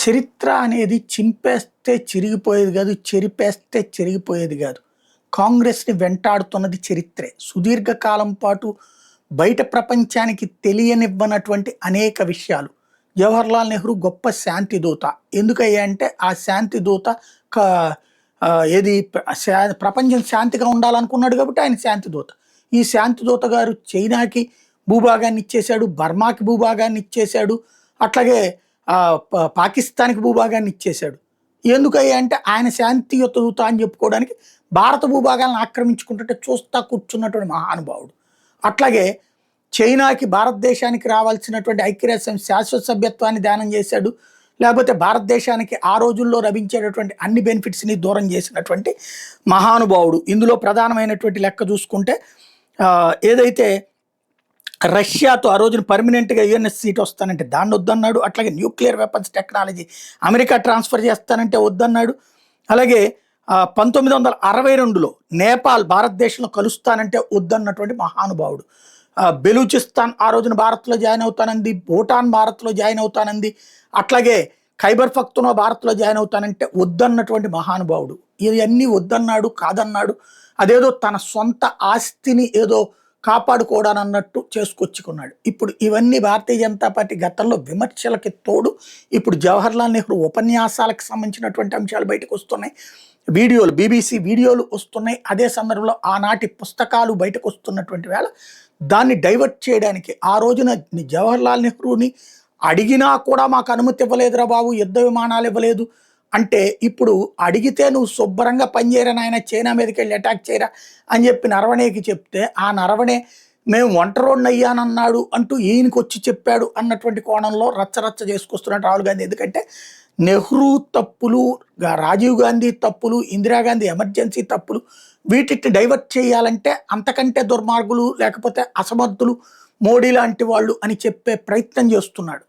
చరిత్ర అనేది చింపేస్తే చిరిగిపోయేది కాదు, చెరిపేస్తే చెరిగిపోయేది కాదు. కాంగ్రెస్‌ని వెంటాడుతున్నది చరిత్రే. సుదీర్ఘకాలం పాటు బయట ప్రపంచానికి తెలియనివ్వనటువంటి అనేక విషయాలు. జవహర్లాల్ నెహ్రూ గొప్ప శాంతి దూత. ఎందుకయ్యా అంటే ఆ శాంతి దూత క ఏది ప్రపంచం శాంతిగా ఉండాలనుకున్నాడు కాబట్టి ఆయన శాంతి దూత. ఈ శాంతి దూత గారు చైనాకి భూభాగాన్ని ఇచ్చేశాడు, బర్మాకి భూభాగాన్ని ఇచ్చేశాడు, అట్లాగే పాకిస్తాన్‌కి భూభాగాన్ని ఇచ్చేశాడు. ఎందుకయ్యా అంటే ఆయన శాంతియుత దూత అని చెప్పుకోవడానికి భారత భూభాగాలను ఆక్రమించుకుంటుంటే చూస్తా కూర్చున్నటువంటి మహానుభావుడు. అట్లాగే చైనాకి భారతదేశానికి రావాల్సినటువంటి ఐక్యరాజ్యసమితి శాశ్వత సభ్యత్వాన్ని దానం చేశాడు. లేకపోతే భారతదేశానికి ఆ రోజుల్లో లభించేటటువంటి అన్ని బెనిఫిట్స్‌ని దూరం చేసినటువంటి మహానుభావుడు. ఇందులో ప్రధానమైనటువంటి లెక్క చూసుకుంటే ఏదైతే రష్యాతో ఆ రోజున పర్మనెంట్‌గా యుఎన్ఎస్ సీట్ వస్తానంటే దాన్ని వద్దన్నాడు. అట్లాగే nuclear weapons technology America transfer చేస్తానంటే వద్దన్నాడు. అలాగే 1962లో నేపాల్ భారతదేశంలో కలుస్తానంటే వద్దన్నటువంటి మహానుభావుడు. బెలూచిస్తాన్ ఆ రోజున భారత్లో జాయిన్ అవుతానంది, భూటాన్ భారత్లో జాయిన్ అవుతానంది, అట్లాగే ఖైబర్ పఖ్తూన్వా భారత్లో జాయిన్ అవుతానంటే వద్దన్నటువంటి మహానుభావుడు. ఇవన్నీ వద్దన్నాడు, కాదన్నాడు. అదేదో తన సొంత ఆస్తిని ఏదో కాపాడుకోవడానన్నట్టు చేసుకొచ్చుకున్నాడు. ఇప్పుడు ఇవన్నీ భారతీయ జనతా పార్టీ గతంలో విమర్శలకి తోడు ఇప్పుడు జవహర్లాల్ నెహ్రూ ఉపన్యాసాలకు సంబంధించినటువంటి అంశాలు బయటకు వస్తున్నాయి. వీడియోలు, బీబీసీ వీడియోలు వస్తున్నాయి. అదే సందర్భంలో ఆనాటి పుస్తకాలు బయటకు వస్తున్నటువంటి వేళ దాన్ని డైవర్ట్ చేయడానికి ఆ రోజున జవహర్లాల్ నెహ్రూని అడిగినా కూడా మాకు అనుమతి ఇవ్వలేదురా బాబు, యుద్ధ విమానాలు ఇవ్వలేదు అంటే ఇప్పుడు అడిగితే నువ్వు శుభ్రంగా పనిచేయరా నాయన, చైనా మీదకి వెళ్ళి అటాక్ చేయరా అని చెప్పి నరవణేకి చెప్తే ఆ నరవణే మేము ఒంటరోడిని అయ్యానన్నాడు అంటూ ఈయనకి వచ్చి చెప్పాడు అన్నటువంటి కోణంలో రచ్చరచ్చ చేసుకొస్తున్నాడు రాహుల్ గాంధీ. ఎందుకంటే నెహ్రూ తప్పులు, రాజీవ్ గాంధీ తప్పులు, ఇందిరాగాంధీ ఎమర్జెన్సీ తప్పులు వీటిని డైవర్ట్ చేయాలంటే అంతకంటే దుర్మార్గులు లేకపోతే అసమర్థులు మోడీ లాంటి వాళ్ళు అని చెప్పే ప్రయత్నం చేస్తున్నాడు.